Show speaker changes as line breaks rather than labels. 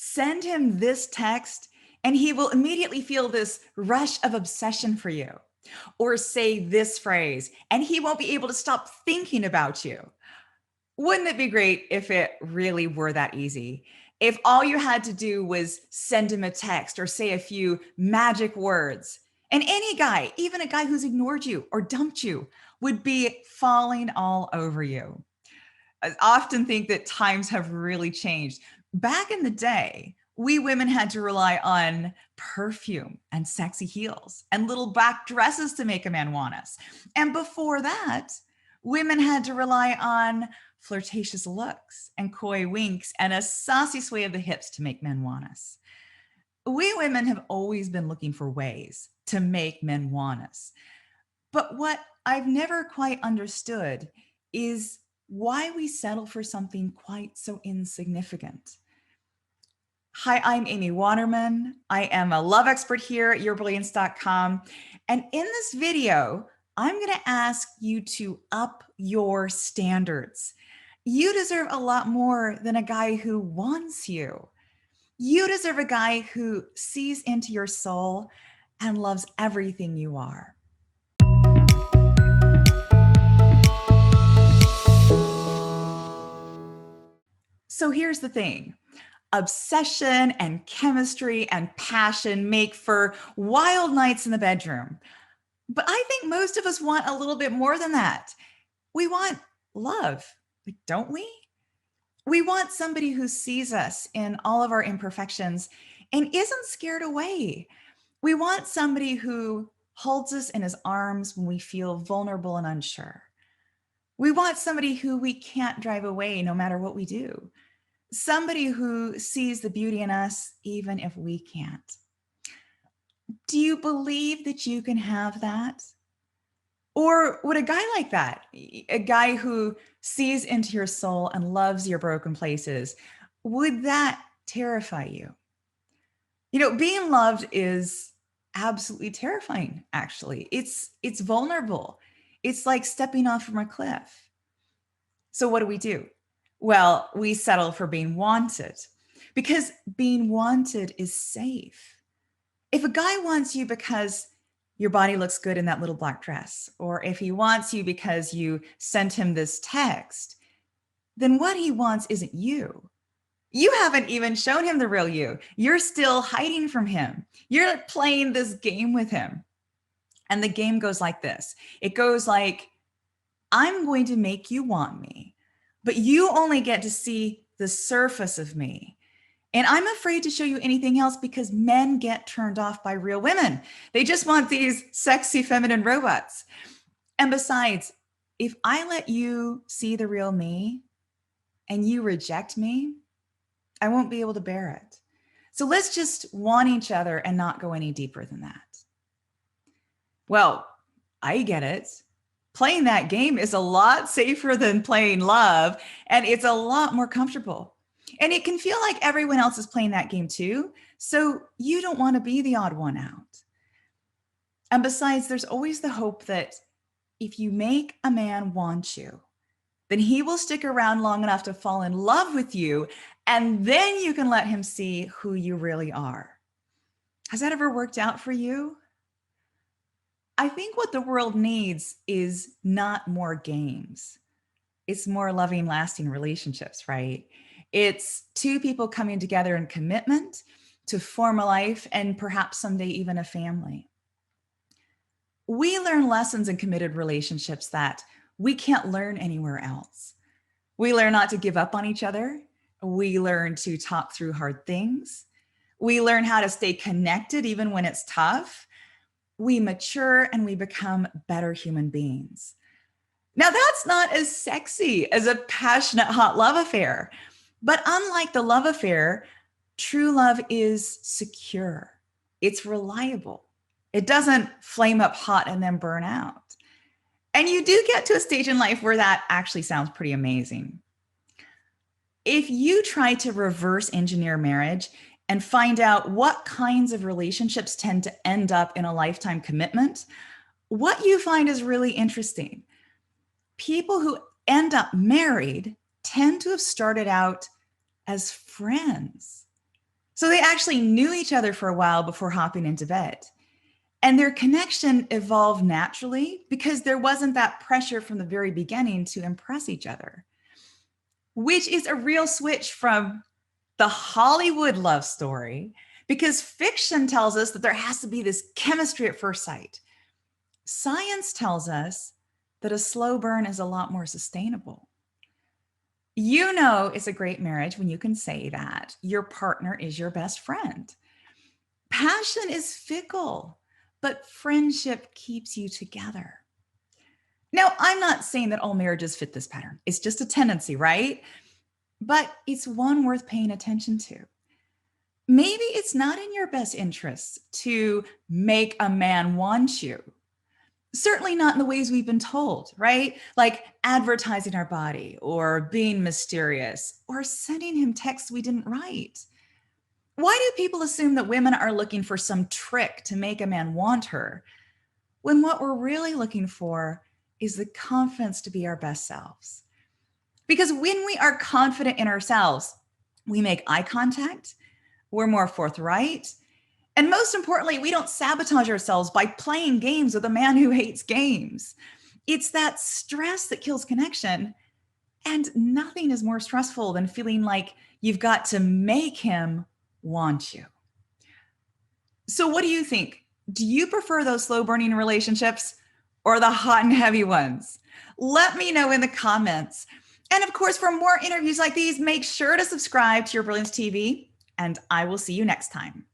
Send him this text, and he will immediately feel this rush of obsession for you. Or say this phrase, and he won't be able to stop thinking about you. Wouldn't it be great if it really were that easy? If all you had to do was send him a text or say a few magic words, and any guy, even a guy who's ignored you or dumped you, would be falling all over you. I often think that times have really changed. Back in the day, we women had to rely on perfume and sexy heels and little black dresses to make a man want us. And before that, women had to rely on flirtatious looks and coy winks and a saucy sway of the hips to make men want us. We women have always been looking for ways to make men want us. But what I've never quite understood is why we settle for something quite so insignificant. Hi, I'm Amy Waterman. I am a love expert here at yourbrilliance.com. And in this video, I'm going to ask you to up your standards. You deserve a lot more than a guy who wants you. You deserve a guy who sees into your soul and loves everything you are. So here's the thing. Obsession and chemistry and passion make for wild nights in the bedroom. But I think most of us want a little bit more than that. We want love, don't we? We want somebody who sees us in all of our imperfections and isn't scared away. We want somebody who holds us in his arms when we feel vulnerable and unsure. We want somebody who we can't drive away no matter what we do. Somebody who sees the beauty in us even if we can't. Do you believe that you can have that? Or would a guy like that, a guy who sees into your soul and loves your broken places, would that terrify you? You know, being loved is absolutely terrifying, actually. It's vulnerable. It's like stepping off from a cliff. So what do? Well, we settle for being wanted because being wanted is safe. If a guy wants you because your body looks good in that little black dress, or if he wants you because you sent him this text, then what he wants isn't you. You haven't even shown him the real you. You're still hiding from him. You're playing this game with him. And the game goes like this. It goes like, I'm going to make you want me, but you only get to see the surface of me. And I'm afraid to show you anything else because men get turned off by real women. They just want these sexy feminine robots. And besides, if I let you see the real me and you reject me, I won't be able to bear it. So let's just want each other and not go any deeper than that. Well, I get it. Playing that game is a lot safer than playing love, and it's a lot more comfortable. And it can feel like everyone else is playing that game too. So you don't want to be the odd one out. And besides, there's always the hope that if you make a man want you, then he will stick around long enough to fall in love with you. And then you can let him see who you really are. Has that ever worked out for you? I think what the world needs is not more games. It's more loving, lasting relationships, right? It's two people coming together in commitment to form a life and perhaps someday even a family. We learn lessons in committed relationships that we can't learn anywhere else. We learn not to give up on each other. We learn to talk through hard things. We learn how to stay connected even when it's tough. We mature and we become better human beings. Now, that's not as sexy as a passionate, hot love affair. But unlike the love affair, true love is secure. It's reliable. It doesn't flame up hot and then burn out. And you do get to a stage in life where that actually sounds pretty amazing. If you try to reverse engineer marriage and find out what kinds of relationships tend to end up in a lifetime commitment, what you find is really interesting. People who end up married tend to have started out as friends. So they actually knew each other for a while before hopping into bed. And their connection evolved naturally because there wasn't that pressure from the very beginning to impress each other, which is a real switch from the Hollywood love story, because fiction tells us that there has to be this chemistry at first sight. Science tells us that a slow burn is a lot more sustainable. You know, it's a great marriage when you can say that your partner is your best friend. Passion is fickle, but friendship keeps you together. Now, I'm not saying that all marriages fit this pattern. It's just a tendency, right? But it's one worth paying attention to. Maybe it's not in your best interest to make a man want you. Certainly not in the ways we've been told, right? Like advertising our body or being mysterious or sending him texts we didn't write. Why do people assume that women are looking for some trick to make a man want her when what we're really looking for is the confidence to be our best selves? Because when we are confident in ourselves, we make eye contact, we're more forthright, and most importantly, we don't sabotage ourselves by playing games with a man who hates games. It's that stress that kills connection. And nothing is more stressful than feeling like you've got to make him want you. So, what do you think? Do you prefer those slow burning relationships or the hot and heavy ones? Let me know in the comments. And of course, for more interviews like these, make sure to subscribe to Your Brilliance TV, and I will see you next time.